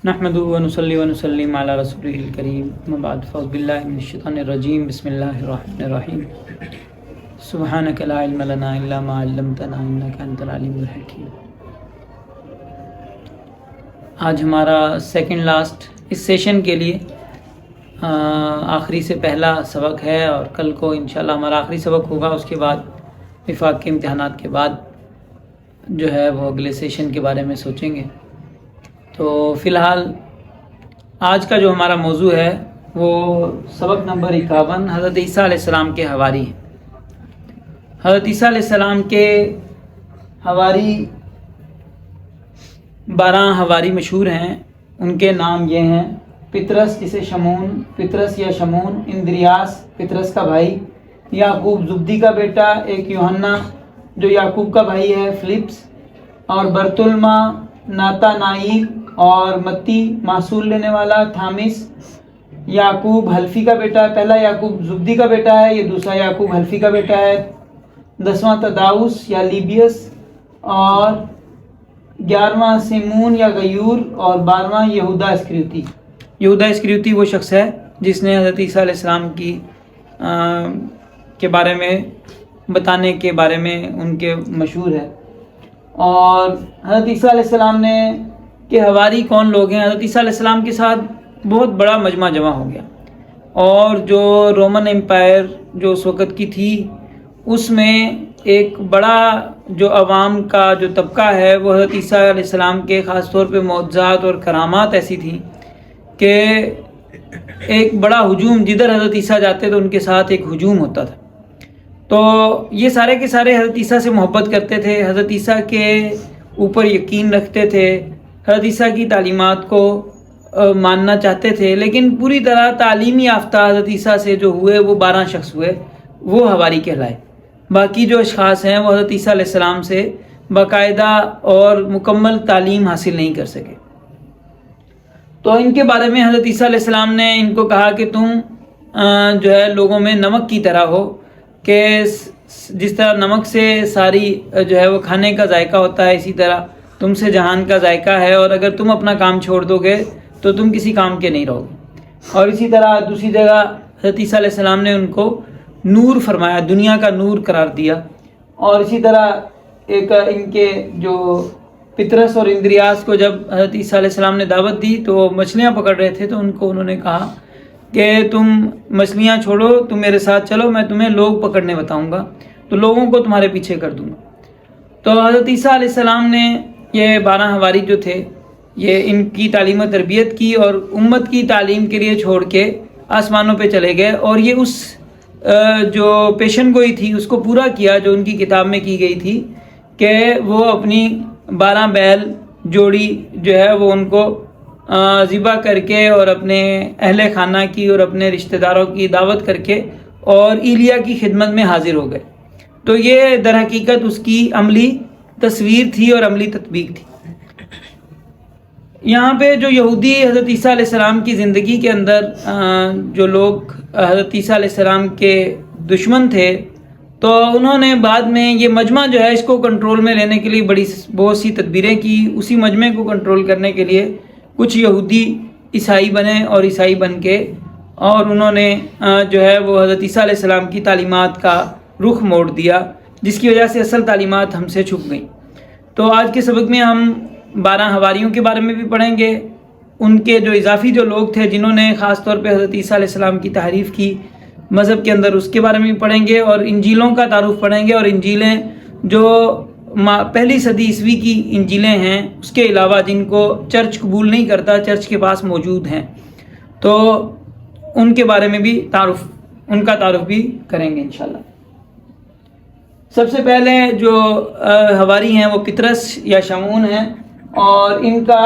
نحمدہ ونصلی ونسلم علی رسولہ الکریم اما بعد فاعوذ باللہ من الشیطان الرجیم بسم اللہ الرحمن الرحیم سبحانک لا علم لنا الا ما علمتنا انک انت العلیم الحکیم۔ آج ہمارا سیکنڈ لاسٹ اس سیشن کے لیے آخری سے پہلا سبق ہے، اور کل کو انشاءاللہ ہمارا آخری سبق ہوگا۔ اس کے بعد وفاق کے امتحانات کے بعد جو ہے وہ اگلے سیشن کے بارے میں سوچیں گے۔ تو فی الحال آج کا جو ہمارا موضوع ہے وہ سبق نمبر 51 حضرت عیسیٰ علیہ السلام کے حواری ہیں۔ حضرت عیسیٰ علیہ السلام کے حواری 12 حواری مشہور ہیں۔ ان کے نام یہ ہیں: پطرس جسے شمون، پطرس یا شمون، اندریاس پطرس کا بھائی، یعقوب زبدی کا بیٹا، ایک یوحنا جو یعقوب کا بھائی ہے، فلپس، اور برتلما، ناتانائیل اور متی محصول لینے والا، تھامس، یعقوب حلفی کا بیٹا ہے۔ پہلا یعقوب زبدی کا بیٹا ہے، یہ دوسرا یعقوب حلفی کا بیٹا ہے۔ 10واں تداؤس یا لیبیس، اور 11واں سیمون یا غیور، اور 12واں یہودا اسکریوتی۔ یہودا اسکریوتی وہ شخص ہے جس نے حضرت عیسیٰ علیہ السلام کے بارے میں بتانے کے بارے میں ان کے مشہور ہے۔ اور حضرت عیسیٰ علیہ السلام نے کہ حواری کون لوگ ہیں؟ حضرت عیسیٰ علیہ السلام کے ساتھ بہت بڑا مجمع جمع ہو گیا، اور جو رومن امپائر جو اس وقت کی تھی اس میں ایک بڑا جو عوام کا جو طبقہ ہے وہ حضرت عیسیٰ علیہ السلام کے خاص طور پہ معجزات اور کرامات ایسی تھیں کہ ایک بڑا ہجوم، جدھر حضرت عیسیٰ جاتے تو ان کے ساتھ ایک ہجوم ہوتا تھا۔ تو یہ سارے کے سارے حضرت عیسیٰ سے محبت کرتے تھے، حضرت عیسیٰ کے اوپر یقین رکھتے تھے، حضرت عیسیٰ کی تعلیمات کو ماننا چاہتے تھے، لیکن پوری طرح تعلیمی یافتہ حضرت عیسیٰ سے جو ہوئے وہ 12 شخص ہوئے، وہ حواری کہلائے۔ باقی جو اشخاص ہیں وہ حضرت عیسیٰ علیہ السلام سے باقاعدہ اور مکمل تعلیم حاصل نہیں کر سکے۔ تو ان کے بارے میں حضرت عیسیٰ علیہ السلام نے ان کو کہا کہ تم جو ہے لوگوں میں نمک کی طرح ہو، کہ جس طرح نمک سے ساری جو ہے وہ کھانے کا ذائقہ ہوتا ہے، اسی طرح تم سے جہان کا ذائقہ ہے، اور اگر تم اپنا کام چھوڑ دو گے تو تم کسی کام کے نہیں رہو گے۔ اور اسی طرح دوسری جگہ حضرت عیسیٰ علیہ السلام نے ان کو نور فرمایا، دنیا کا نور قرار دیا۔ اور اسی طرح ایک ان کے جو پطرس اور اندریاس کو جب حضرت عیسیٰ علیہ السلام نے دعوت دی تو وہ مچھلیاں پکڑ رہے تھے، تو انہوں نے کہا کہ تم مچھلیاں چھوڑو، تم میرے ساتھ چلو، میں تمہیں لوگ پکڑنے بتاؤں گا، تو لوگوں کو تمہارے پیچھے کر دوں گا۔ تو حضرت عیسیٰ علیہ السلام نے یہ 12 حواری جو تھے یہ ان کی تعلیم و تربیت کی، اور امت کی تعلیم کے لیے چھوڑ کے آسمانوں پہ چلے گئے، اور یہ اس جو پیشن گوئی تھی اس کو پورا کیا جو ان کی کتاب میں کی گئی تھی، کہ وہ اپنی 12 بیل جوڑی جو ہے وہ ان کو ذبح کر کے اور اپنے اہل خانہ کی اور اپنے رشتہ داروں کی دعوت کر کے اور ایلیا کی خدمت میں حاضر ہو گئے۔ تو یہ در حقیقت اس کی عملی تصویر تھی اور عملی تطبیق تھی۔ یہاں پہ جو یہودی حضرت عیسیٰ علیہ السلام کی زندگی کے اندر جو لوگ حضرت عیسیٰ علیہ السلام کے دشمن تھے، تو انہوں نے بعد میں یہ مجمع جو ہے اس کو کنٹرول میں لینے کے لیے بہت سی تدبیریں کی۔ اسی مجمع کو کنٹرول کرنے کے لیے کچھ یہودی عیسائی بنے، اور عیسائی بن کے اور انہوں نے جو ہے وہ حضرت عیسیٰ علیہ السلام کی تعلیمات کا رخ موڑ دیا، جس کی وجہ سے اصل تعلیمات ہم سے چھپ گئیں۔ تو آج کے سبق میں ہم 12 حواریوں کے بارے میں بھی پڑھیں گے، ان کے جو اضافی جو لوگ تھے جنہوں نے خاص طور پہ حضرت عیسیٰ علیہ السلام کی تحریف کی مذہب کے اندر، اس کے بارے میں بھی پڑھیں گے، اور انجیلوں کا تعارف پڑھیں گے۔ اور انجیلیں جو پہلی صدی عیسوی کی انجیلیں ہیں، اس کے علاوہ جن کو چرچ قبول نہیں کرتا، چرچ کے پاس موجود ہیں، تو ان کے بارے میں بھی ان کا تعارف بھی کریں گے انشاءاللہ۔ سب سے پہلے جو حواری ہیں وہ پطرس یا شمون ہیں، اور ان کا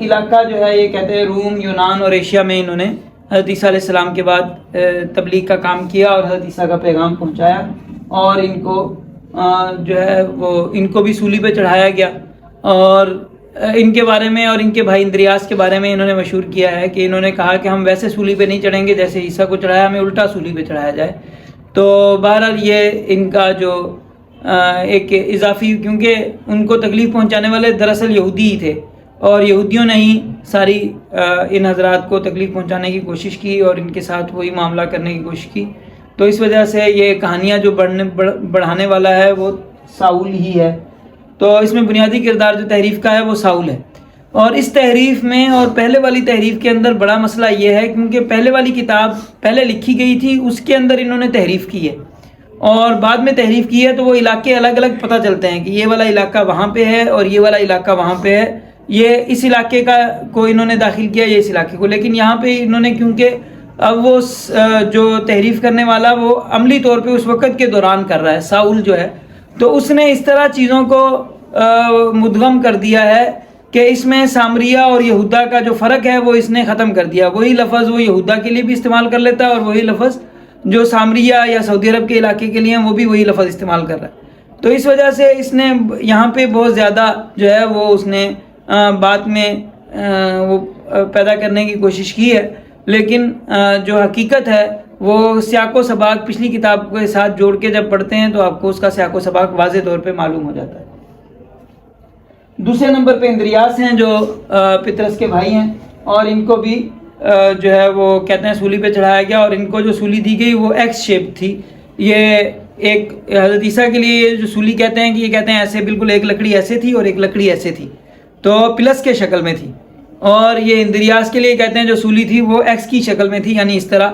علاقہ جو ہے یہ کہتے ہیں روم، یونان اور ایشیا میں انہوں نے حضرت عیسیٰ علیہ السلام کے بعد تبلیغ کا کام کیا اور حضرت عیسیٰ کا پیغام پہنچایا، اور ان کو جو ہے وہ ان کو بھی سولی پہ چڑھایا گیا۔ اور ان کے بارے میں اور ان کے بھائی اندریاس کے بارے میں انہوں نے مشہور کیا ہے کہ انہوں نے کہا کہ ہم ویسے سولی پہ نہیں چڑھیں گے جیسے عیسیٰ کو چڑھایا، ہمیں الٹا سولی پہ چڑھایا جائے۔ تو بہرحال یہ ان کا جو ایک اضافی، کیونکہ ان کو تکلیف پہنچانے والے دراصل یہودی ہی تھے، اور یہودیوں نے ہی ساری ان حضرات کو تکلیف پہنچانے کی کوشش کی اور ان کے ساتھ وہی معاملہ کرنے کی کوشش کی. تو اس وجہ سے یہ کہانیاں جو بڑھانے والا ہے وہ ساؤل ہی ہے. تو اس میں بنیادی کردار جو تحریف کا ہے وہ ساؤل ہے. اور اس تحریف میں اور پہلے والی تحریف کے اندر بڑا مسئلہ یہ ہے کیونکہ پہلے والی کتاب پہلے لکھی گئی تھی، اس کے اندر انہوں نے تحریف کی ہے اور بعد میں تحریف کی ہے، تو وہ علاقے الگ الگ پتہ چلتے ہیں کہ یہ والا علاقہ وہاں پہ ہے اور یہ والا علاقہ وہاں پہ ہے. یہ اس علاقے کو انہوں نے داخل کیا، یہ اس علاقے کو. لیکن یہاں پہ انہوں نے کیونکہ اب وہ جو تحریف کرنے والا وہ عملی طور پہ اس وقت کے دوران کر رہا ہے، ساؤل جو ہے، تو اس نے اس طرح چیزوں کو مدغم کر دیا ہے کہ اس میں سامریہ اور یہودا کا جو فرق ہے وہ اس نے ختم کر دیا. وہی لفظ وہ یہودا کے لیے بھی استعمال کر لیتا ہے اور وہی لفظ جو سامریہ یا سعودی عرب کے علاقے کے لیے ہیں وہ بھی وہی لفظ استعمال کر رہا ہے. تو اس وجہ سے اس نے یہاں پہ بہت زیادہ جو ہے وہ اس نے بات میں وہ پیدا کرنے کی کوشش کی ہے. لیکن جو حقیقت ہے وہ سیاق و سباق پچھلی کتاب کے ساتھ جوڑ کے جب پڑھتے ہیں تو آپ کو اس کا سیاق و سباق واضح طور پہ معلوم ہو جاتا ہے. دوسرے نمبر پہ اندریاس ہیں جو پطرس کے بھائی ہیں، اور ان کو بھی جو ہے وہ کہتے ہیں سولی پہ چڑھایا گیا، اور ان کو جو سولی دی گئی وہ ایکس شیپ تھی. یہ ایک حضرت عیسیٰ کے لیے جو سولی کہتے ہیں کہ یہ کہتے ہیں ایسے بالکل ایک لکڑی ایسے تھی اور ایک لکڑی ایسے تھی، تو پلس کے شکل میں تھی. اور یہ اندریاس کے لیے کہتے ہیں جو سولی تھی وہ ایکس کی شکل میں تھی، یعنی اس طرح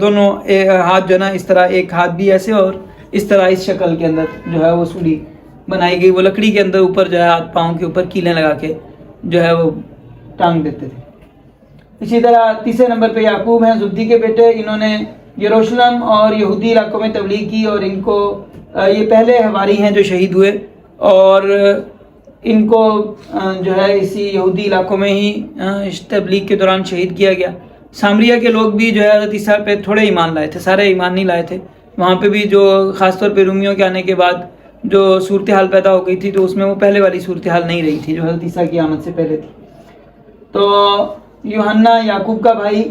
دونوں ہاتھ جو ہے نا اس طرح، ایک ہاتھ بھی ایسے اور اس طرح اس شکل کے اندر جو ہے وہ سولی بنائی گئی. وہ لکڑی کے اندر اوپر جو ہے ہاتھ پاؤں کے اوپر کیلیں لگا کے جو ہے وہ ٹانگ دیتے تھے. اسی طرح تیسرے نمبر پہ یعقوب ہیں، زبدی کے بیٹے. انہوں نے یروشلم اور یہودی علاقوں میں تبلیغ کی، اور ان کو یہ پہلے حواری ہیں جو شہید ہوئے، اور ان کو جو ہے اسی یہودی علاقوں میں ہی اس تبلیغ کے دوران شہید کیا گیا. سامریہ کے لوگ بھی جو ہے حضرت عیسیٰ پہ تھوڑے ایمان لائے تھے، سارے ایمان نہیں لائے تھے. وہاں پہ بھی جو خاص طور پہ رومیوں کے آنے کے بعد جو صورتحال پیدا ہو گئی تھی تو اس میں وہ پہلے والی صورتحال نہیں رہی تھی جو حضرت عیسیٰ کی آمد سے پہلے تھی. تو یوحنا یعقوب کا بھائی،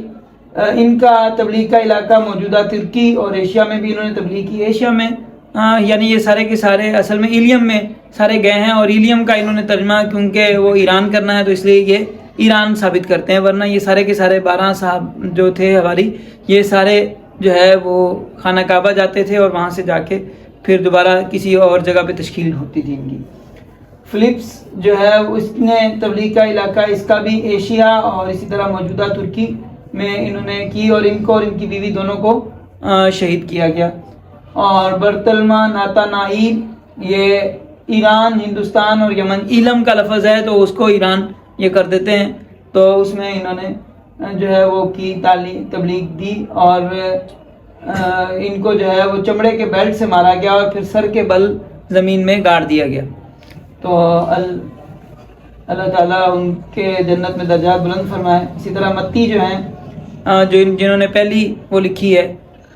ان کا تبلیغ کا علاقہ موجودہ ترکی اور ایشیا میں بھی انہوں نے تبلیغ کی. ایشیا میں یعنی یہ سارے کے سارے اصل میں ایلیم میں سارے گئے ہیں، اور ایلیم کا انہوں نے ترجمہ کیونکہ وہ ایران کرنا ہے تو اس لیے یہ ایران ثابت کرتے ہیں، ورنہ یہ سارے کے سارے 12 صاحب جو تھے ہماری، یہ سارے جو ہے وہ خانہ کعبہ جاتے تھے اور وہاں سے جا کے پھر دوبارہ کسی اور جگہ پہ تشکیل ہوتی تھی ان کی. فلپس جو ہے اس نے تبلیغ کا علاقہ اس کا بھی ایشیا اور اسی طرح موجودہ ترکی میں انہوں نے کی، اور ان کو اور ان کی بیوی دونوں کو شہید کیا گیا. اور برتلما ناتانائیل یہ ایران، ہندوستان اور یمن، ایلم کا لفظ ہے تو اس کو ایران یہ کر دیتے ہیں، تو اس میں انہوں نے جو ہے وہ کی تبلیغ دی، اور ان کو جو ہے وہ چمڑے کے بیلٹ سے مارا گیا اور پھر سر کے بل زمین میں گاڑ دیا گیا. تو اللہ تعالیٰ ان کے جنت میں درجات بلند فرمائے. اسی طرح متی جو ہیں جنہوں نے پہلی وہ لکھی ہے،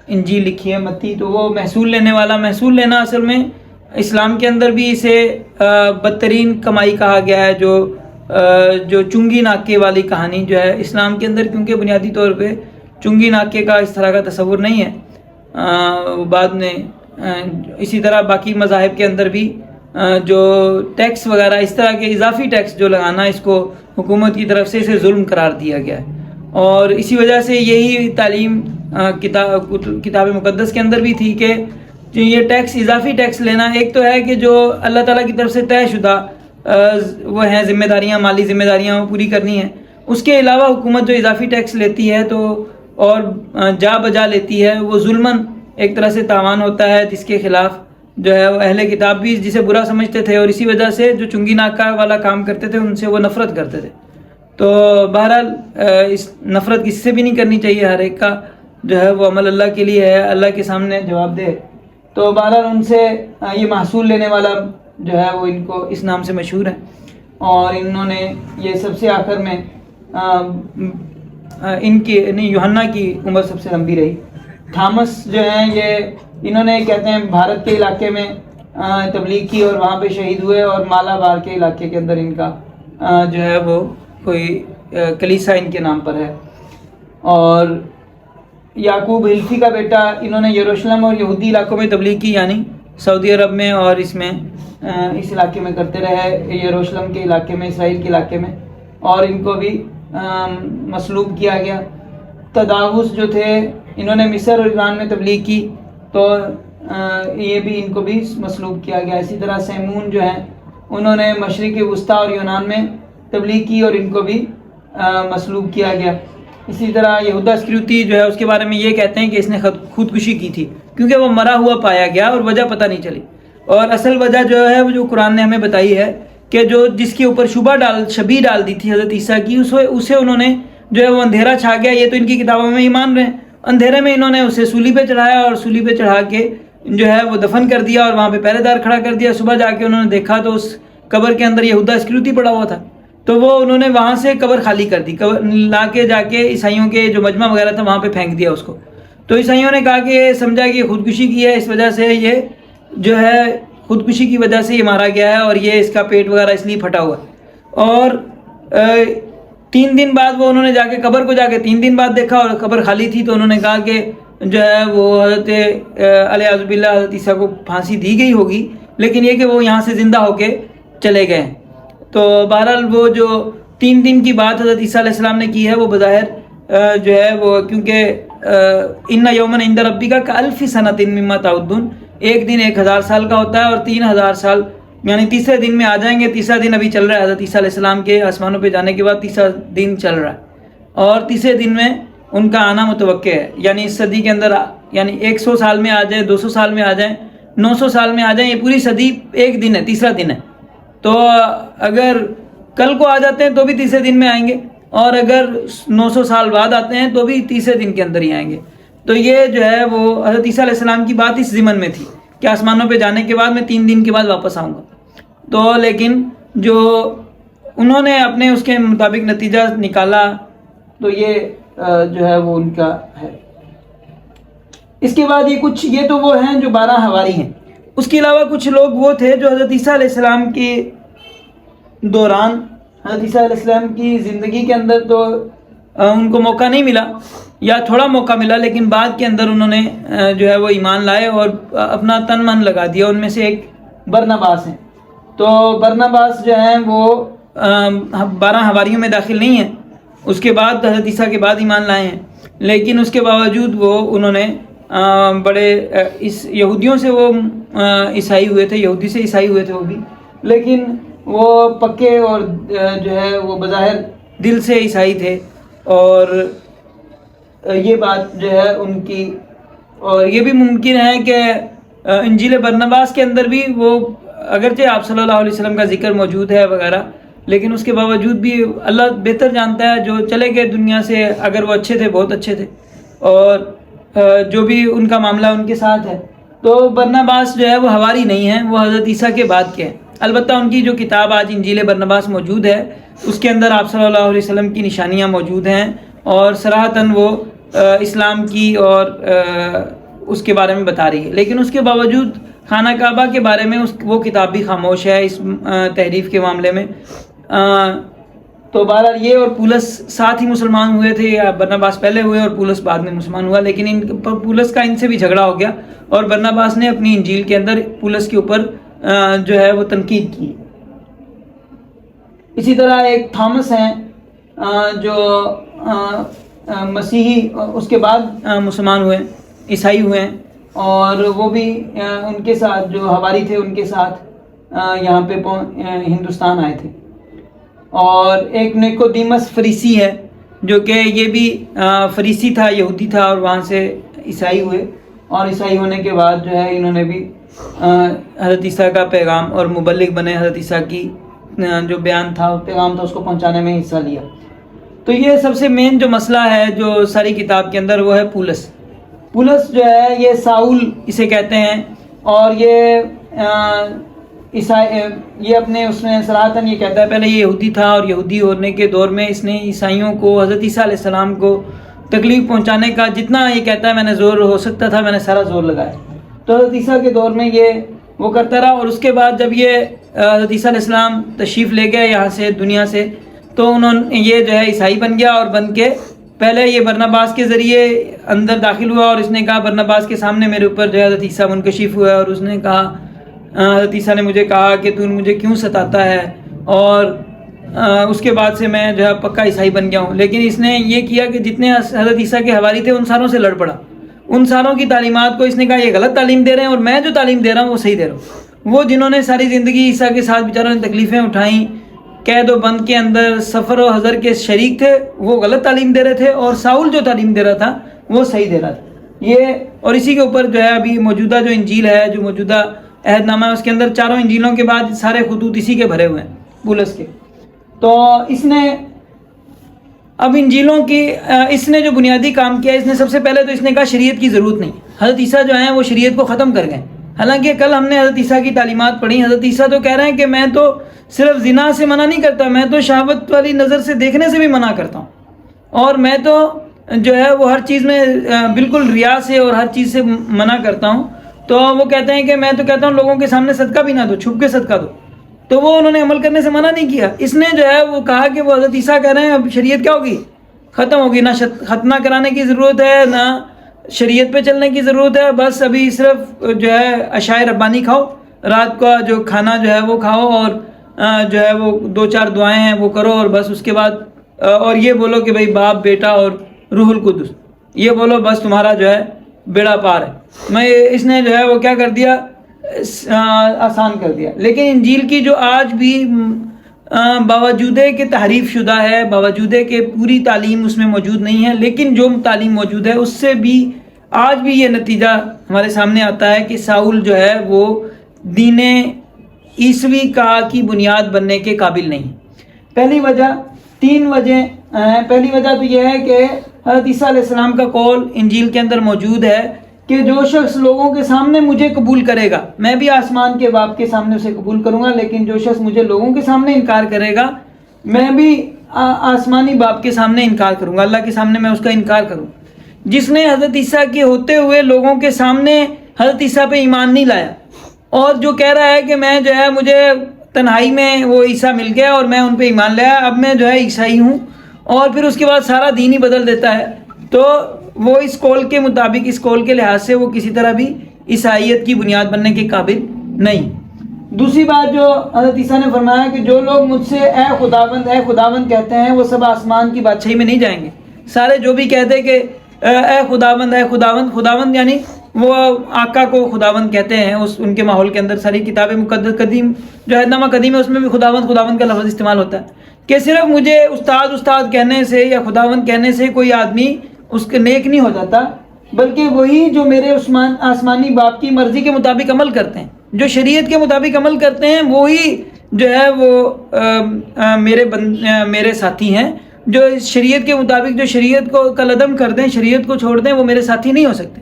انجیل لکھی ہے، متی، تو وہ محصول لینے والا. محصول لینا اصل میں اسلام کے اندر بھی اسے بدترین کمائی کہا گیا ہے. جو چنگی ناکے والی کہانی جو ہے اسلام کے اندر، کیونکہ بنیادی طور پہ چنگی ناکے کا اس طرح کا تصور نہیں ہے. بعد میں اسی طرح باقی مذاہب کے اندر بھی جو ٹیکس وغیرہ اس طرح کے اضافی ٹیکس جو لگانا، اس کو حکومت کی طرف سے اسے ظلم قرار دیا گیا ہے. اور اسی وجہ سے یہی تعلیم کتاب مقدس کے اندر بھی تھی کہ جو یہ ٹیکس، اضافی ٹیکس لینا، ایک تو ہے کہ جو اللہ تعالیٰ کی طرف سے طے شدہ وہ ہیں ذمہ داریاں، مالی ذمہ داریاں وہ پوری کرنی ہیں. اس کے علاوہ حکومت جو اضافی ٹیکس لیتی ہے تو اور جا بجا لیتی ہے، وہ ظلماً ایک طرح سے تاوان ہوتا ہے، جس کے خلاف جو ہے وہ اہل کتاب بھی جسے برا سمجھتے تھے، اور اسی وجہ سے جو چنگی ناکہ والا کام کرتے تھے ان سے وہ نفرت کرتے تھے. تو بہرحال اس نفرت کسی سے بھی نہیں کرنی چاہیے، ہر ایک کا جو ہے وہ عمل اللہ کے لیے ہے، اللہ کے سامنے جواب دے. تو بہرحال ان سے یہ محصول لینے والا جو ہے وہ ان کو اس نام سے مشہور ہے. اور انہوں نے یہ سب سے آخر میں ان کی یوحنا کی عمر سب سے لمبی رہی. تھامس جو ہیں یہ انہوں نے کہتے ہیں بھارت کے علاقے میں تبلیغ کی اور وہاں پہ شہید ہوئے، اور مالابار کے علاقے کے اندر ان کا جو ہے وہ کوئی کلیسا ان کے نام پر ہے. اور یعقوب حلفی کا بیٹا، انہوں نے یروشلم اور یہودی علاقوں میں تبلیغ کی، یعنی سعودی عرب میں اور اس میں اس علاقے میں کرتے رہے، یروشلم کے علاقے میں، اسرائیل کے علاقے میں، اور ان کو بھی مصلوب کیا گیا۔ تداؤس جو تھے انہوں نے مصر اور ایران میں تبلیغ کی، تو یہ بھی ان کو بھی مصلوب کیا گیا۔ اسی طرح سیمون جو ہیں انہوں نے مشرق وسطیٰ اور یونان میں تبلیغ کی اور ان کو بھی مصلوب کیا گیا۔ اسی طرح یہودا اسکریوتی جو ہے اس کے بارے میں یہ کہتے ہیں کہ اس نے خودکشی کی تھی کیونکہ وہ مرا ہوا پایا گیا اور وجہ پتہ نہیں چلی، اور اصل وجہ جو ہے وہ جو قرآن نے ہمیں بتائی ہے کہ جو جس کے اوپر شبیہ ڈال دی تھی حضرت عیسیٰ کی، اسے انہوں نے جو ہے وہ اندھیرا چھا گیا، یہ تو ان کی کتابوں میں ہی مان رہے ہیں، اندھیرے میں انہوں نے اسے سولی پہ چڑھایا اور سولی پہ چڑھا کے جو ہے وہ دفن کر دیا اور وہاں پہ پہرے دار کھڑا کر دیا۔ صبح جا کے انہوں نے دیکھا تو اس قبر کے اندر یہودا اسکریوتی پڑا ہوا تھا، تو وہ انہوں نے وہاں سے قبر خالی کر دی، لا کے جا کے عیسائیوں کے جو مجمع وغیرہ تھا وہاں پہ پھینک دیا اس کو۔ تو عیسائیوں نے کہا کہ یہ سمجھا کہ خودکشی کی ہے، اس وجہ سے یہ جو ہے خودکشی کی وجہ سے یہ مارا گیا ہے اور یہ اس کا پیٹ وغیرہ اس لیے پھٹا ہوا ہے۔ اور 3 دن بعد وہ انہوں نے جا کے قبر کو جا کے 3 دن بعد دیکھا اور قبر خالی تھی، تو انہوں نے کہا کہ جو ہے وہ حضرت علیہ باللہ حضرت عیسیٰ کو پھانسی دی گئی ہوگی، لیکن یہ کہ وہ یہاں سے زندہ ہو کے چلے گئے۔ تو بہرحال وہ جو 3 دن کی بات حضرت عیسیٰ علیہ السلام نے کی ہے وہ بظاہر جو ہے وہ کیونکہ ان یومن عند ربک کالف سنۃ مما تعدون، ایک دن 1000 سال کا ہوتا ہے اور 3000 سال یعنی تیسرے دن میں آ جائیں گے۔ تیسرا دن ابھی چل رہا ہے، حضرت عیسیٰ علیہ السلام کے آسمانوں پہ جانے کے بعد تیسرا دن چل رہا ہے، اور تیسرے دن میں ان کا آنا متوقع ہے، یعنی اس صدی کے اندر یعنی 100 سال میں آ جائیں، 200 سال میں آ جائیں، 900 سال میں آ جائیں، یہ پوری صدی ایک دن ہے، تیسرا دن ہے۔ تو اگر کل کو آ جاتے ہیں تو بھی تیسرے دن میں آئیں گے، اور اگر 900 سال بعد آتے ہیں تو بھی تیسرے دن کے اندر ہی آئیں گے۔ تو یہ جو ہے وہ حضرت عیسیٰ علیہ السلام کی بات اس ضمن میں تھی کہ آسمانوں پہ جانے کے بعد میں 3 دن کے بعد واپس آؤں گا۔ تو لیکن جو انہوں نے اپنے اس کے مطابق نتیجہ نکالا تو یہ جو ہے وہ ان کا ہے۔ اس کے بعد یہ تو وہ ہیں جو 12 حواری ہیں۔ اس کے علاوہ کچھ لوگ وہ تھے جو حضرت عیسیٰ علیہ السلام کے دوران، حضرت عیسیٰ علیہ السلام کی زندگی کے اندر تو ان کو موقع نہیں ملا یا تھوڑا موقع ملا، لیکن بعد کے اندر انہوں نے جو ہے وہ ایمان لائے اور اپنا تن من لگا دیا۔ ان میں سے ایک برناباس ہیں۔ تو برناباس جو ہیں وہ 12 حواریوں میں داخل نہیں ہیں، اس کے بعد حضرت عیسیٰ کے بعد ایمان لائے ہیں، لیکن اس کے باوجود وہ انہوں نے بڑے اس یہودیوں سے وہ عیسائی ہوئے تھے، یہودی سے عیسائی ہوئے تھے وہ بھی، لیکن وہ پکے اور جو ہے وہ بظاہر دل سے عیسائی تھے۔ اور یہ بات جو ہے ان کی، اور یہ بھی ممکن ہے کہ انجیل برناباس کے اندر بھی وہ اگرچہ آپ صلی اللہ علیہ وسلم کا ذکر موجود ہے وغیرہ، لیکن اس کے باوجود بھی اللہ بہتر جانتا ہے، جو چلے گئے دنیا سے اگر وہ اچھے تھے، بہت اچھے تھے، اور جو بھی ان کا معاملہ ان کے ساتھ ہے۔ تو برناباس جو ہے وہ حواری نہیں ہیں، وہ حضرت عیسیٰ کے بعد کے ہیں۔ البتہ ان کی جو کتاب آج انجیل برناباس موجود ہے اس کے اندر آپ صلی اللہ علیہ وسلم کی نشانیاں موجود ہیں، اور صراحتاً وہ اسلام کی اور اس کے بارے میں بتا رہی ہے، لیکن اس کے باوجود خانہ کعبہ کے بارے میں وہ کتاب بھی خاموش ہے اس تحریف کے معاملے میں۔ تو بہرحال یہ اور پولس ساتھ ہی مسلمان ہوئے تھے، یا برناباس پہلے ہوئے اور پولس بعد میں مسلمان ہوا، لیکن پولس کا ان سے بھی جھگڑا ہو گیا اور برناباس نے اپنی انجیل کے اندر پولس کے اوپر جو ہے وہ تنقید کی۔ اسی طرح ایک تھامس ہیں جو مسیحی اس کے بعد مسلمان ہوئے، عیسائی ہوئے ہیں، اور وہ بھی ان کے ساتھ جو حواری تھے ان کے ساتھ یہاں پہ ہندوستان آئے تھے۔ اور ایک نیکودیمس فریسی ہے جو کہ یہ بھی فریسی تھا، یہودی تھا، اور وہاں سے عیسائی ہوئے، اور عیسائی ہونے کے بعد جو ہے انہوں نے بھی حضرت عیسیٰ کا پیغام اور مبلغ بنے، حضرت عیسیٰ کی جو بیان تھا پیغام تھا اس کو پہنچانے میں حصہ لیا۔ تو یہ سب سے مین جو مسئلہ ہے جو ساری کتاب کے اندر وہ ہے پولس جو ہے یہ ساؤل اسے کہتے ہیں، اور یہ اپنے اس میں صراحتاً یہ کہتا ہے پہلے یہ یہودی تھا، اور یہودی ہونے کے دور میں اس نے عیسائیوں کو، حضرت عیسیٰ علیہ السلام کو تکلیف پہنچانے کا جتنا یہ کہتا ہے میں نے زور ہو سکتا تھا میں نے سارا زور لگایا۔ تو حضرت عیسیٰ کے دور میں یہ وہ کرتا رہا، اور اس کے بعد جب یہ حضرت عیسیٰ علیہ السلام تشریف لے گئے یہاں سے دنیا سے، تو یہ جو ہے عیسائی بن گیا، اور بن کے پہلے یہ برناباس کے ذریعے اندر داخل ہوا اور اس نے کہا، برناباس کے سامنے میرے اوپر جو ہے حضرت عیسیٰ منکشف ہوا اور اس نے کہا، حضرت عیسیٰ نے مجھے کہا کہ تو مجھے کیوں ستاتا ہے، اور اس کے بعد سے میں جو ہے پکا عیسائی بن گیا ہوں۔ لیکن اس نے یہ کیا کہ جتنے حضرت عیسیٰ کے حواری تھے ان ساروں سے لڑ پڑا، ان ساروں کی تعلیمات کو اس نے کہا یہ غلط تعلیم دے رہے ہیں اور میں جو تعلیم دے رہا ہوں وہ صحیح دے رہا ہوں۔ وہ جنہوں نے ساری زندگی عیسیٰ کے ساتھ بیچاروں نے تکلیفیں اٹھائیں، قید و بند کے اندر سفر و حضر کے شریک تھے، وہ غلط تعلیم دے رہے تھے، اور ساؤل جو تعلیم دے رہا تھا وہ صحیح دے رہا تھا۔ یہ اور اسی کے اوپر جو ہے ابھی موجودہ جو انجیل ہے، جو موجودہ عہد نامہ ہے، اس کے اندر چاروں انجیلوں کے بعد سارے خطوط اسی کے بھرے ہوئے ہیں، پولس کے۔ تو اس نے اب انجیلوں کی اس نے جو بنیادی کام کیا، اس نے سب سے پہلے تو اس نے کہا شریعت کی ضرورت نہیں، حضرت عیسیٰ جو ہیں وہ شریعت کو ختم کر گئے۔ حالانکہ کل ہم نے حضرت عیسیٰ کی تعلیمات پڑھی، حضرت عیسیٰ تو کہہ رہے ہیں کہ میں تو صرف زنا سے منع نہیں کرتا، میں تو شہوت والی نظر سے دیکھنے سے بھی منع کرتا ہوں، اور میں تو جو ہے وہ ہر چیز میں بالکل ریا سے اور ہر چیز سے منع کرتا ہوں۔ تو وہ کہتے ہیں کہ میں تو کہتا ہوں لوگوں کے سامنے صدقہ بھی نہ دو، چھپ کے صدقہ دو۔ تو وہ انہوں نے عمل کرنے سے منع نہیں کیا، اس نے جو ہے وہ کہا کہ وہ حضرت عیسیٰ کہہ رہے ہیں اب شریعت کیا ہوگی، ختم ہوگی، نہ ختنہ کرانے کی ضرورت ہے، نہ شریعت پہ چلنے کی ضرورت ہے، بس ابھی صرف جو ہے عشائے ربانی کھاؤ، رات کا جو کھانا جو ہے وہ کھاؤ، اور جو ہے وہ 2-4 دعائیں ہیں وہ کرو، اور بس اس کے بعد اور یہ بولو کہ بھئی باپ، بیٹا اور روح القدس، یہ بولو، بس تمہارا جو ہے بیڑا پار ہے۔ اس نے جو ہے وہ کیا کر دیا، آسان کر دیا۔ لیکن انجیل کی جو آج بھی باوجود کہ تحریف شدہ ہے، باوجود کہ پوری تعلیم اس میں موجود نہیں ہے، لیکن جو تعلیم موجود ہے اس سے بھی آج بھی یہ نتیجہ ہمارے سامنے آتا ہے کہ ساؤل جو ہے وہ دین عیسوی کی بنیاد بننے کے قابل نہیں۔ پہلی وجہ 3 وجہ ہیں۔ پہلی وجہ تو یہ ہے کہ حضرت عیسیٰ علیہ السلام کا قول انجیل کے اندر موجود ہے کہ جو شخص لوگوں کے سامنے مجھے قبول کرے گا، میں بھی آسمان کے باپ کے سامنے اسے قبول کروں گا، لیکن جو شخص مجھے لوگوں کے سامنے انکار کرے گا، میں بھی آسمانی باپ کے سامنے انکار کروں گا، اللہ کے سامنے میں اس کا انکار کروں۔ جس نے حضرت عیسیٰ کے ہوتے ہوئے لوگوں کے سامنے حضرت عیسیٰ پہ ایمان نہیں لایا، اور جو کہہ رہا ہے کہ میں جو ہے مجھے تنہائی میں وہ عیسیٰ مل گیا اور میں ان پہ ایمان لایا، اب میں جو ہے عیسائی ہوں، اور پھر اس کے بعد سارا دین ہی بدل دیتا ہے، تو وہ اس قول کے مطابق، اس قول کے لحاظ سے وہ کسی طرح بھی عیسائیت کی بنیاد بننے کے قابل نہیں۔ دوسری بات جو حضرت عیسیٰ نے فرمایا کہ جو لوگ مجھ سے اے خداوند کہتے ہیں وہ سب آسمان کی بادشاہی میں نہیں جائیں گے۔ سارے جو بھی کہتے کہ اے خداوند، خداوند یعنی وہ آقا کو خداوند کہتے ہیں، ان کے ماحول کے اندر ساری کتاب مقدس قدیم جو عہد نامہ قدیم ہے اس میں بھی خداوند کا لفظ استعمال ہوتا ہے، کہ صرف مجھے استاد کہنے سے یا خداوند کہنے سے کوئی آدمی اس کے نیک نہیں ہو جاتا، بلکہ وہی جو میرے آسمانی باپ کی مرضی کے مطابق عمل کرتے ہیں، جو شریعت کے مطابق عمل کرتے ہیں، وہی جو ہے وہ میرے ساتھی ہیں۔ جو شریعت کے مطابق جو شریعت کو کالعدم کر دیں، شریعت کو چھوڑ دیں، وہ میرے ساتھی نہیں ہو سکتے۔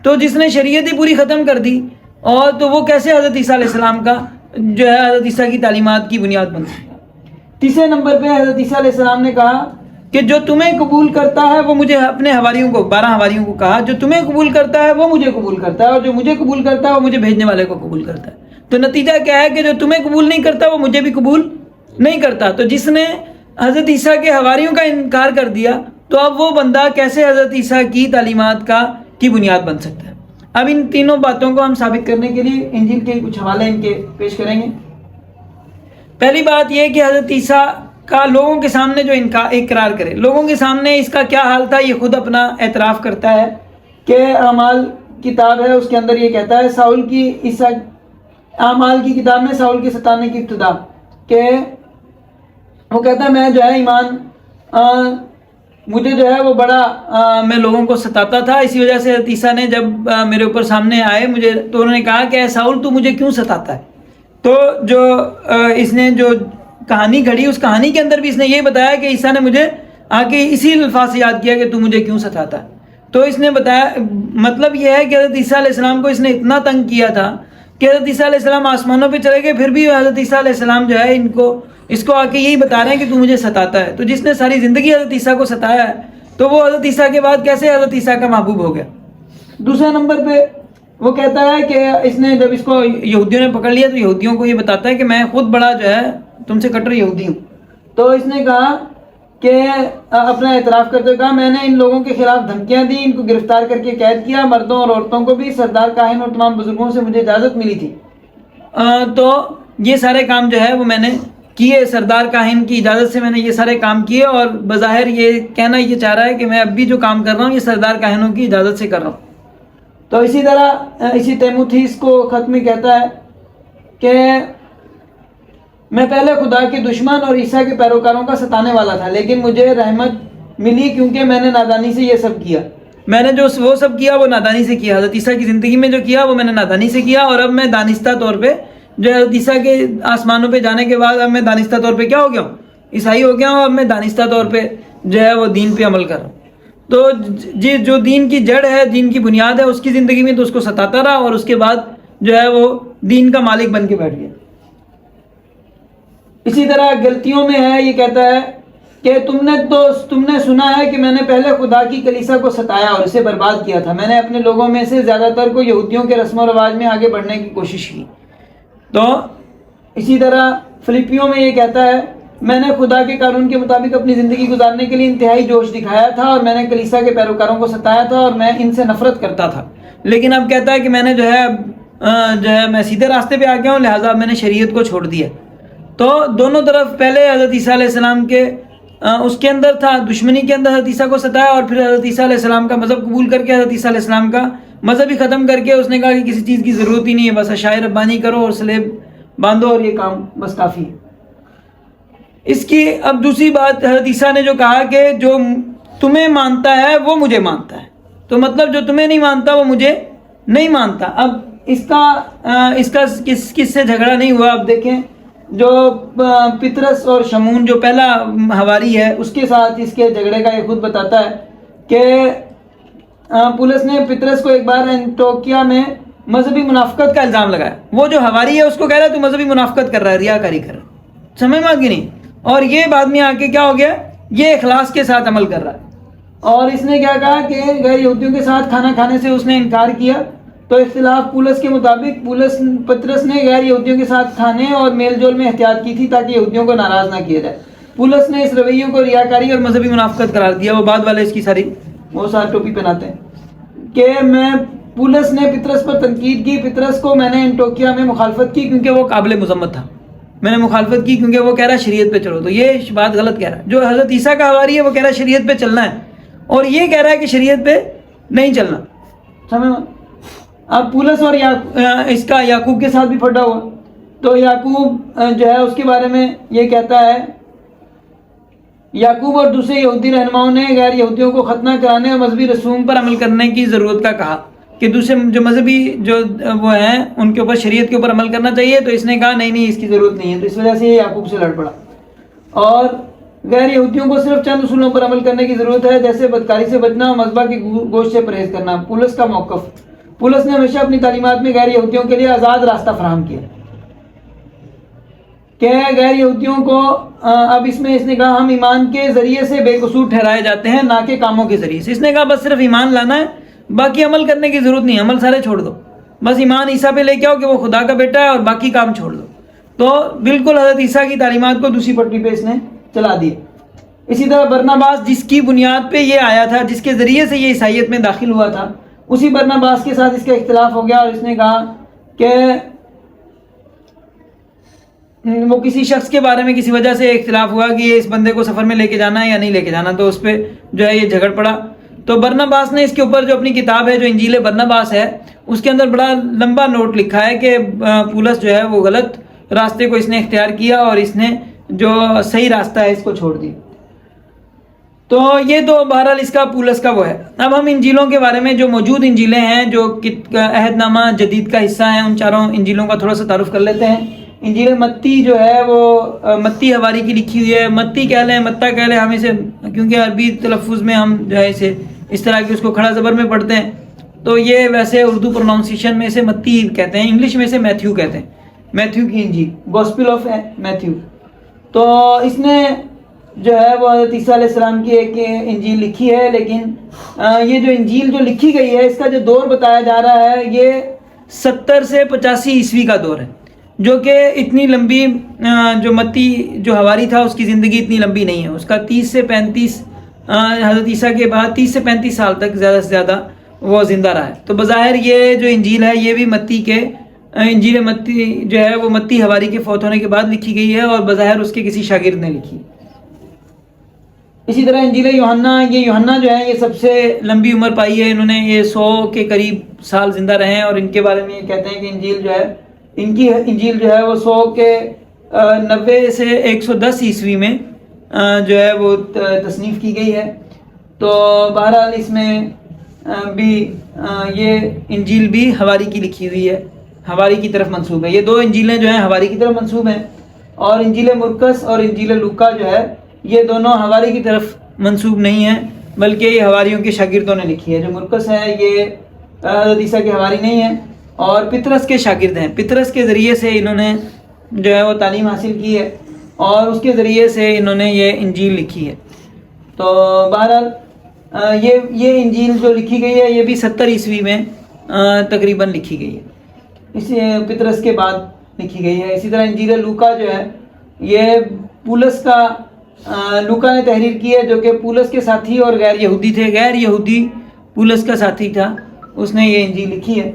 تو جس نے شریعت ہی پوری ختم کر دی، اور تو وہ کیسے حضرت عیسیٰ علیہ السلام کا جو ہے حضرت عیسیٰ کی تعلیمات کی بنیاد بن سکتا ہے۔ تیسرے نمبر پہ حضرت عیسیٰ علیہ السلام نے کہا کہ جو تمہیں قبول کرتا ہے وہ مجھے، اپنے حواریوں کو 12 حواریوں کو کہا، جو تمہیں قبول کرتا ہے وہ مجھے قبول کرتا ہے، اور جو مجھے قبول کرتا ہے وہ مجھے بھیجنے والے کو قبول کرتا ہے۔ تو نتیجہ کیا ہے کہ جو تمہیں قبول نہیں کرتا وہ مجھے بھی قبول نہیں کرتا۔ تو جس نے حضرت عیسیٰ کے حواریوں کا انکار کر دیا، تو اب وہ بندہ کیسے حضرت عیسیٰ کی تعلیمات کی بنیاد بن سکتا ہے؟ اب ان تینوں باتوں کو ہم ثابت کرنے کے لیے انجیل کے کچھ حوالے ان کے پیش کریں گے۔ پہلی بات یہ کہ حضرت عیسیٰ کا لوگوں کے سامنے جو اقرار کرے، لوگوں کے سامنے اس کا کیا حال تھا، یہ خود اپنا اعتراف کرتا ہے کہ اعمال کتاب ہے، اس کے اندر یہ کہتا ہے ساؤل کی عیسیٰ اعمال کی کتاب میں ساؤل کے ستانے کی ابتدا، کہ وہ کہتا ہے میں جو ہے ایمان مجھے جو ہے وہ بڑا میں لوگوں کو ستاتا تھا، اسی وجہ سے حضرت عیسیٰ نے جب میرے اوپر سامنے آئے مجھے، تو انہوں نے کہا کہ اے ساؤل تو مجھے کیوں ستاتا ہے؟ تو جو اس نے جو کہانی گھڑی، اس کہانی کے اندر بھی اس نے یہ بتایا کہ عیسیٰ نے مجھے آ کے اسی الفاظ سے یاد کیا کہ تو مجھے کیوں ستاتا ہے۔ تو اس نے بتایا، مطلب یہ ہے کہ حضرت عیسیٰ علیہ السلام کو اس نے اتنا تنگ کیا تھا کہ حضرت عیسیٰ علیہ السلام آسمانوں پہ چلے گئے، پھر بھی حضرت عیسیٰ علیہ السلام جو ہے اس کو آ کے یہی بتا رہے ہیں کہ تو مجھے ستاتا ہے۔ تو جس نے ساری زندگی حضرت عیسیٰ کو ستایا ہے، تو وہ حضرت عیسیٰ کے بعد کیسے حضرت عیسیٰ کا محبوب ہو گیا؟ دوسرے نمبر پہ وہ کہتا ہے کہ اس نے جب اس کو یہودیوں نے پکڑ لیا تو یہودیوں کو یہ بتاتا ہے کہ میں خود بڑا جو ہے تم سے کٹر یہودی ہوں۔ تو اس نے کہا کہ اپنا اعتراف کرتے ہوئے کہا میں نے ان لوگوں کے خلاف دھمکیاں دی، ان کو گرفتار کر کے قید کیا، مردوں اور عورتوں کو بھی، سردار کاہن اور تمام بزرگوں سے مجھے اجازت ملی تھی۔ تو یہ سارے کام جو ہے وہ میں نے کیے، سردار کاہن کی اجازت سے میں نے یہ سارے کام کیے، اور بظاہر یہ کہنا یہ چاہ رہا ہے کہ میں اب بھی جو کام کر رہا ہوں یہ سردار کاہنوں کی اجازت سے کر رہا ہوں۔ تو اسی طرح اسی تیموتھیس کو خط میں کہتا ہے کہ میں پہلے خدا کے دشمن اور عیسیٰ کے پیروکاروں کا ستانے والا تھا، لیکن مجھے رحمت ملی کیونکہ میں نے نادانی سے یہ سب کیا۔ میں نے جو وہ سب کیا وہ نادانی سے کیا، حضرت عیسیٰ کی زندگی میں جو کیا وہ میں نے نادانی سے کیا، اور اب میں دانستہ طور پہ جو حضرت عیسیٰ کے آسمانوں پہ جانے کے بعد اب میں دانستہ طور پہ کیا ہو گیا ہوں، عیسائی ہو گیا ہوں، اب میں دانستہ طور پہ جو ہے وہ دین پہ عمل کر رہا ہوں۔ تو جو دین کی جڑ ہے، دین کی بنیاد ہے، اس کی زندگی میں تو اس کو ستاتا رہا، اور اس کے بعد جو ہے وہ دین کا مالک بن کے بیٹھ گیا۔ اسی طرح غلطیوں میں ہے، یہ کہتا ہے کہ تم نے سنا ہے کہ میں نے پہلے خدا کی کلیسا کو ستایا اور اسے برباد کیا تھا، میں نے اپنے لوگوں میں سے زیادہ تر کو یہودیوں کے رسم و رواج میں آگے بڑھنے کی کوشش کی۔ تو اسی طرح فلپیوں میں یہ کہتا ہے میں نے خدا کے قانون کے مطابق اپنی زندگی گزارنے کے لیے انتہائی جوش دکھایا تھا، اور میں نے کلیسا کے پیروکاروں کو ستایا تھا، اور میں ان سے نفرت کرتا تھا، لیکن اب کہتا ہے کہ میں نے جو ہے میں سیدھے راستے پہ آ گیا ہوں، لہٰذا میں نے شریعت کو چھوڑ دیا۔ تو دونوں طرف پہلے حضرت عیسیٰ علیہ السلام کے اس کے اندر تھا، دشمنی کے اندر حضرت عیسیٰ کو ستایا، اور پھر حضرت عیسیٰ علیہ السلام کا مذہب قبول کر کے حضرت عیسیٰ علیہ السلام کا مذہب ہی ختم کر کے اس نے کہا کہ کسی چیز کی ضرورت ہی نہیں ہے، بس اشعار ربانی کرو اور سلیب باندھو اور یہ کام بس کافی ہے۔ اس کی اب دوسری بات حضرت عیسیٰ نے جو کہا کہ جو تمہیں مانتا ہے وہ مجھے مانتا ہے، تو مطلب جو تمہیں نہیں مانتا وہ مجھے نہیں مانتا۔ اب اس کا کس سے جھگڑا نہیں ہوا۔ اب دیکھیں جو پطرس اور شمون جو پہلا حواری ہے اس کے ساتھ اس کے جھگڑے کا یہ خود بتاتا ہے کہ پولس نے پطرس کو ایک بار اینٹوکیا میں مذہبی منافقت کا الزام لگایا۔ وہ جو حواری ہے اس کو کہہ رہا ہے تو مذہبی منافقت کر رہا ہے، ریاکاری کر رہا ہے، سمجھ میں آگے نہیں۔ اور یہ بعد میں آ کے کیا ہو گیا، یہ اخلاص کے ساتھ عمل کر رہا ہے، اور اس نے کیا کہا کہ غیر یہودیوں کے ساتھ کھانا کھانے سے اس نے انکار کیا۔ تو اختلاف پولس کے مطابق پطرس نے غیر یہودیوں کے ساتھ کھانے اور میل جول میں احتیاط کی تھی تاکہ یہودیوں کو ناراض نہ کیا جائے۔ پولس نے اس رویوں کو ریاکاری اور مذہبی منافقت قرار دیا۔ وہ بعد والے اس کی ساری ٹوپی پہناتے ہیں کہ پولس نے پطرس پر تنقید کی، پطرس کو میں نے اینٹوکیا میں مخالفت کی کیونکہ وہ قابل مذمت تھا، میں نے مخالفت کی کیونکہ وہ کہہ رہا ہے شریعت پہ چلو۔ تو یہ بات غلط کہہ رہا ہے، جو حضرت عیسیٰ کا حواری ہے وہ کہہ رہا ہے شریعت پہ چلنا ہے، اور یہ کہہ رہا ہے کہ شریعت پہ نہیں چلنا، سمجھ۔ اب پولس اور اس کا یعقوب کے ساتھ بھی پھٹا ہوا، تو یعقوب جو ہے اس کے بارے میں یہ کہتا ہے یعقوب اور دوسرے یہودی رہنماؤں نے غیر یہودیوں کو ختنہ کرانے اور مذہبی رسوم پر عمل کرنے کی ضرورت کا کہا کہ دوسرے جو مذہبی جو وہ ہیں ان کے اوپر شریعت کے اوپر عمل کرنا چاہیے، تو اس نے کہا نہیں اس کی ضرورت نہیں ہے، تو اس وجہ سے یہ یعقوب سے لڑ پڑا۔ اور غیر یہودیوں کو صرف چند اصولوں پر عمل کرنے کی ضرورت ہے، جیسے بدکاری سے بچنا اور مذبح کے گوشت سے پرہیز کرنا۔ پولس کا موقف، پولس نے ہمیشہ اپنی تعلیمات میں غیر یہودیوں کے لیے آزاد راستہ فراہم کیا کہ غیر یہودیوں کو اب اس نے کہا ہم ایمان کے ذریعے سے بے قصور ٹھہرائے جاتے ہیں، نہ کہ کاموں کے ذریعے سے۔ اس نے کہا بس صرف ایمان لانا ہے، باقی عمل کرنے کی ضرورت نہیں، عمل سارے چھوڑ دو، بس ایمان عیسیٰ پہ لے کے آؤ کہ وہ خدا کا بیٹا ہے، اور باقی کام چھوڑ دو۔ تو بالکل حضرت عیسیٰ کی تعلیمات کو دوسری پٹری پہ اس نے چلا دیا۔ اسی طرح برناباس جس کی بنیاد پہ یہ آیا تھا، جس کے ذریعے سے یہ عیسائیت میں داخل ہوا تھا، اسی برناباس کے ساتھ اس کا اختلاف ہو گیا، اور اس نے کہا کہ وہ کسی شخص کے بارے میں کسی وجہ سے اختلاف ہوا کہ یہ اس بندے کو سفر میں لے کے جانا ہے یا نہیں لے کے جانا، تو اس پہ جو ہے یہ جھگڑ پڑا۔ تو برناباس نے اس کے اوپر جو اپنی کتاب ہے جو انجیل برناباس ہے اس کے اندر بڑا لمبا نوٹ لکھا ہے کہ پولس جو ہے وہ غلط راستے کو اس نے اختیار کیا، اور اس نے جو صحیح راستہ ہے اس کو چھوڑ دی۔ تو یہ تو بہرحال اس کا پولس کا وہ ہے۔ اب ہم انجیلوں کے بارے میں جو موجود انجیلیں ہیں جو عہد نامہ جدید کا حصہ ہیں، ان چاروں انجیلوں کا تھوڑا سا تعارف کر لیتے ہیں۔ انجیل متی جو ہے وہ متی حواری کی لکھی ہوئی ہے، متی کہہ لیں، متا کہہ لیں، ہم اسے کیونکہ عربی تلفظ میں ہم جو ہے اسے اس طرح کی اس کو کھڑا زبر میں پڑھتے ہیں، تو یہ ویسے اردو پروناؤنسیشن میں اسے متی کہتے ہیں، انگلش میں اسے میتھیو کہتے ہیں، میتھیو کی انجیل، گوسپل آف میتھیو۔ تو اس نے جو ہے وہ حضرت عیسیٰ علیہ السلام کی ایک انجیل لکھی ہے، لیکن یہ جو انجیل جو لکھی گئی ہے اس کا جو دور بتایا جا رہا ہے یہ 70 سے 85 عیسوی کا دور ہے، جو کہ اتنی لمبی جو متی جو حواری تھا اس کی زندگی اتنی لمبی نہیں ہے، اس کا 30 سے 35 حضرت عیسیٰ کے بعد 30 سے 35 سال تک زیادہ سے زیادہ وہ زندہ رہا ہے۔ تو بظاہر یہ جو انجیل ہے یہ بھی متی کے انجیل متی جو ہے وہ متی حواری کے فوت ہونے کے بعد لکھی گئی ہے، اور بظاہر اس کے کسی شاگرد نے لکھی۔ اسی طرح انجیل یوحنا، یہ یوحنا جو ہے یہ سب سے لمبی عمر پائی ہے، انہوں نے یہ 100 کے قریب سال زندہ رہے ہیں، اور ان کے بارے میں یہ کہتے ہیں کہ انجیل جو ہے ان کی انجیل جو ہے وہ 100 کے 90 سے 110 عیسوی میں جو ہے وہ تصنیف کی گئی ہے۔ تو بہرحال اس میں بھی یہ انجیل بھی حواری کی لکھی ہوئی ہے، حواری کی طرف منسوب ہے۔ یہ دو انجیلیں جو ہیں حواری کی طرف منسوب ہیں، اور انجیل مرقس اور انجیل لوکا جو ہے یہ دونوں حواری کی طرف منسوب نہیں ہیں، بلکہ یہ حواریوں کے شاگردوں نے لکھی ہے۔ جو مرقس ہے یہ حضرت عیسیٰ کے حواری نہیں ہیں، اور پطرس کے شاگرد ہیں۔ پطرس کے ذریعے سے انہوں نے جو ہے وہ تعلیم حاصل کی ہے، اور اس کے ذریعے سے انہوں نے یہ انجیل لکھی ہے۔ تو بہرحال یہ انجیل جو لکھی گئی ہے یہ بھی 70 عیسوی میں تقریباً لکھی گئی ہے، اس پطرس کے بعد لکھی گئی ہے۔ اسی طرح انجیل لوکا جو ہے یہ پولس کا لوکا نے تحریر کی ہے، جو کہ پولس کے ساتھی اور غیر یہودی تھے، غیر یہودی پولس کا ساتھی تھا، اس نے یہ انجیل لکھی ہے۔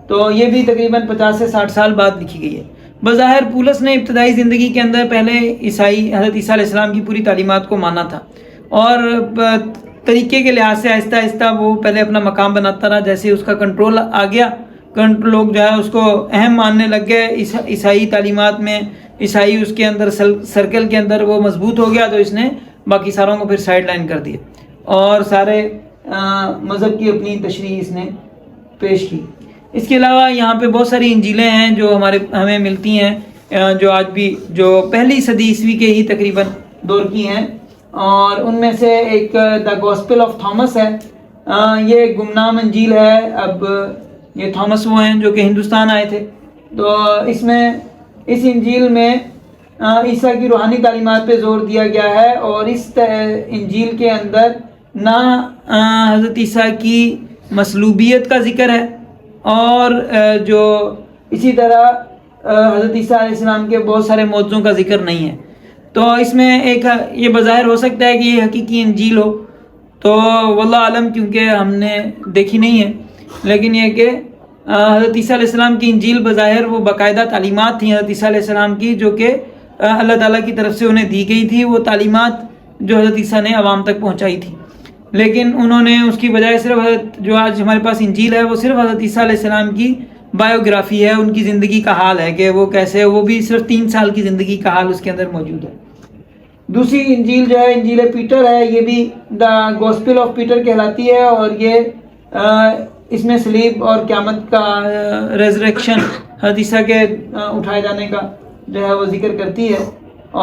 تو یہ بھی تقریباً 50 سے 60 سال بعد لکھی گئی ہے۔ بظاہر پولس نے ابتدائی زندگی کے اندر پہلے حضرت عیسیٰ علیہ السلام کی پوری تعلیمات کو مانا تھا، اور طریقے کے لحاظ سے آہستہ آہستہ وہ پہلے اپنا مقام بناتا رہا۔ جیسے اس کا کنٹرول آ گیا، لوگ جو ہے اس کو اہم ماننے لگ گئے عیسائی تعلیمات میں، عیسائی اس کے اندر سرکل کے اندر وہ مضبوط ہو گیا، تو اس نے باقی ساروں کو پھر سائڈ لائن کر دیا، اور سارے مذہب کی اپنی تشریح اس نے پیش کی۔ اس کے علاوہ یہاں پہ بہت ساری انجیلیں ہیں جو ہمیں ملتی ہیں، جو آج بھی جو پہلی صدی عیسوی کے ہی تقریباً دور کی ہیں، اور ان میں سے ایک دا گوسپل آف تھامس ہے۔ یہ گمنام انجیل ہے۔ اب یہ تھامس وہ ہیں جو کہ ہندوستان آئے تھے، تو اس انجیل میں عیسیٰ کی روحانی تعلیمات پہ زور دیا گیا ہے، اور اس انجیل کے اندر نہ حضرت عیسیٰ کی مصلوبیت کا ذکر ہے، اور جو اسی طرح حضرت عیسیٰ علیہ السلام کے بہت سارے معجزوں کا ذکر نہیں ہے۔ تو اس میں ایک یہ بظاہر ہو سکتا ہے کہ یہ حقیقی انجیل ہو، تو واللہ عالم، کیونکہ ہم نے دیکھی نہیں ہے، لیکن یہ کہ حضرت عیسیٰ علیہ السلام کی انجیل بظاہر وہ باقاعدہ تعلیمات تھیں حضرت عیسیٰ علیہ السلام کی، جو کہ اللہ تعالیٰ کی طرف سے انہیں دی گئی تھی، وہ تعلیمات جو حضرت عیسیٰ نے عوام تک پہنچائی تھی، لیکن انہوں نے اس کی بجائے صرف جو آج ہمارے پاس انجیل ہے وہ صرف حضرت عیسیٰ علیہ السلام کی بایوگرافی ہے، ان کی زندگی کا حال ہے کہ وہ کیسے، وہ بھی صرف 3 سال کی زندگی کا حال اس کے اندر موجود ہے۔ دوسری انجیل جو ہے انجیل پیٹر ہے، یہ بھی دا گوسپل آف پیٹر کہلاتی ہے، اور یہ اس میں صلیب اور قیامت کا ریزریکشن حضرت عیسیٰ کے اٹھائے جانے کا جو ہے وہ ذکر کرتی ہے،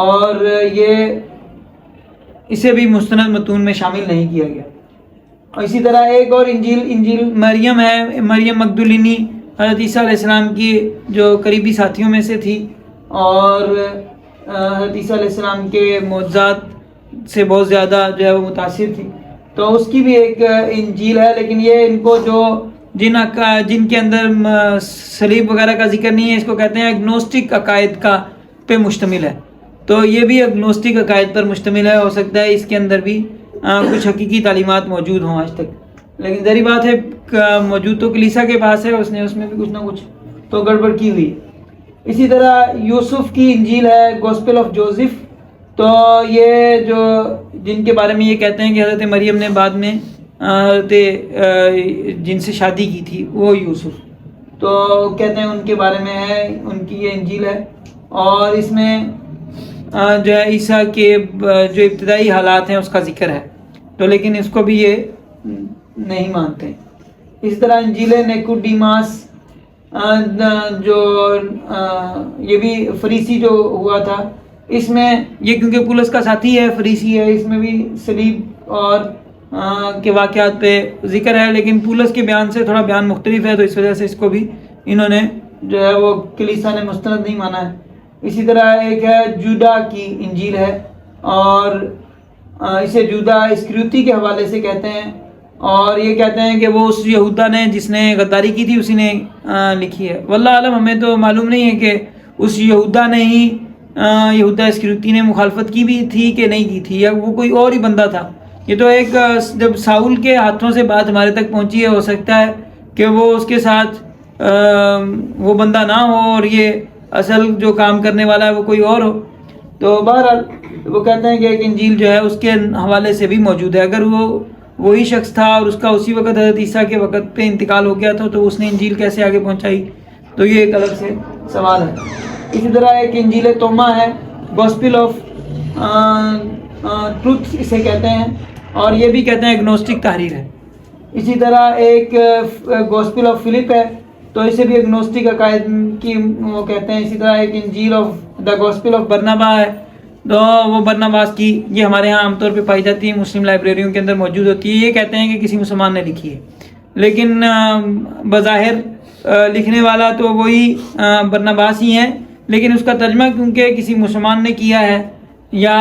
اور یہ اسے بھی مستند متون میں شامل نہیں کیا گیا۔ اور اسی طرح ایک اور انجیل مریم ہے، مریم مگدلینی حضرت عیسیٰ علیہ السلام کی جو قریبی ساتھیوں میں سے تھی، اور حضرت عیسیٰ علیہ السلام کے معجزات سے بہت زیادہ جو ہے وہ متاثر تھی، تو اس کی بھی ایک انجیل ہے، لیکن یہ ان کو جو جن کے اندر صلیب وغیرہ کا ذکر نہیں ہے، اس کو کہتے ہیں اگنوسٹک عقائد کا پہ مشتمل ہے۔ تو یہ بھی اگنوسٹک عقائد پر مشتمل ہے، ہو سکتا ہے اس کے اندر بھی کچھ حقیقی تعلیمات موجود ہوں آج تک، لیکن ظاہری بات ہے موجود تو کلیسا کے پاس ہے، اس نے اس میں بھی کچھ نہ کچھ تو گڑبڑ کی ہوئی۔ اسی طرح یوسف کی انجیل ہے، گوسپل آف جوزف، تو یہ جو جن کے بارے میں یہ کہتے ہیں کہ حضرت مریم نے بعد میں جن سے شادی کی تھی وہ یوسف، تو کہتے ہیں ان کے بارے میں ہے، ان کی یہ انجیل ہے، اور اس میں جو ہے عیسیٰ کے جو ابتدائی حالات ہیں اس کا ذکر ہے، تو لیکن اس کو بھی یہ نہیں مانتے۔ اس طرح انجیل نیکوڈیماس جو یہ بھی فریسی جو ہوا تھا، اس میں یہ کیونکہ پولس کا ساتھی ہے، فریسی ہے، اس میں بھی صلیب اور کے واقعات پہ ذکر ہے، لیکن پولس کے بیان سے تھوڑا بیان مختلف ہے، تو اس وجہ سے اس کو بھی انہوں نے جو ہے وہ کلیسا نے مستند نہیں مانا ہے۔ اسی طرح ایک ہے جوڈا کی انجیل ہے، اور اسے جودا اسکریوتی کے حوالے سے کہتے ہیں، اور یہ کہتے ہیں کہ وہ اس یہودا نے جس نے غداری کی تھی اسی نے لکھی ہے۔ واللہ عالم، ہمیں تو معلوم نہیں ہے کہ اس یہودا نے ہی یہودا اسکریوتی نے مخالفت کی بھی تھی کہ نہیں کی تھی، یا وہ کوئی اور ہی بندہ تھا؟ یہ تو ایک جب ساؤل کے ہاتھوں سے بات ہمارے تک پہنچی ہے، ہو سکتا ہے کہ وہ اس کے ساتھ وہ بندہ نہ ہو اور یہ اصل جو کام کرنے والا ہے وہ کوئی اور ہو۔ تو بہرحال وہ کہتے ہیں کہ ایک انجیل جو ہے اس کے حوالے سے بھی موجود ہے۔ اگر وہ وہی شخص تھا اور اس کا اسی وقت حضرت عیسیٰ کے وقت پہ انتقال ہو گیا تھا تو اس نے انجیل کیسے آگے پہنچائی؟ تو یہ ایک الگ سے سوال ہے۔ اسی طرح ایک انجیل توما ہے، گوسپل آف ٹروتھ اسے کہتے ہیں، اور یہ بھی کہتے ہیں ایگنوسٹک تحریر ہے۔ اسی طرح ایک گوسپل آف فلپ ہے، تو اسے بھی ایگنوسٹک عقائد کی وہ کہتے ہیں۔ اسی طرح ایک انجیل آف دا گوسپل آف برنابا ہے، تو وہ برناباس کی، یہ ہمارے ہاں عام طور پہ پائی جاتی ہے، مسلم لائبریریوں کے اندر موجود ہوتی ہے۔ یہ کہتے ہیں کہ کسی مسلمان نے لکھی ہے، لیکن بظاہر لکھنے والا تو وہی برناباس ہی ہے، لیکن اس کا ترجمہ کیونکہ کسی مسلمان نے کیا ہے یا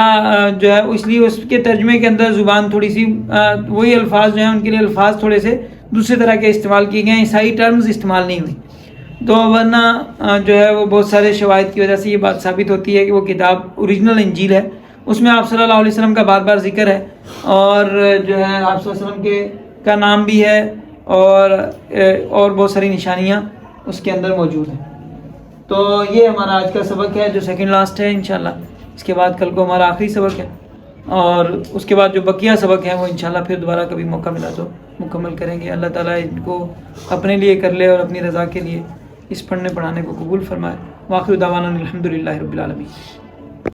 جو ہے اس لیے اس کے ترجمے کے اندر زبان تھوڑی سی وہی الفاظ جو ہیں ان کے لیے الفاظ تھوڑے سے دوسرے طرح کے استعمال کیے گئے ہیں، عیسائی ٹرمز استعمال نہیں ہوئی۔ تو ورنہ جو ہے وہ بہت سارے شواہد کی وجہ سے یہ بات ثابت ہوتی ہے کہ وہ کتاب اوریجنل انجیل ہے، اس میں آپ صلی اللہ علیہ وسلم کا بار بار ذکر ہے، اور جو ہے آپ صلی اللہ علیہ وسلم کا نام بھی ہے، اور بہت ساری نشانیاں اس کے اندر موجود ہیں۔ تو یہ ہمارا آج کا سبق ہے جو سیکنڈ لاسٹ ہے انشاءاللہ۔ اس کے بعد کل کو ہمارا آخری سبق ہے، اور اس کے بعد جو بقیہ سبق ہیں وہ انشاءاللہ پھر دوبارہ کبھی موقع ملا تو مکمل کریں گے۔ اللہ تعالیٰ ان کو اپنے لیے کر لے اور اپنی رضا کے لیے اس پڑھنے پڑھانے کو قبول فرمائے۔ وآخر دعوانا الحمدللہ رب العالمین۔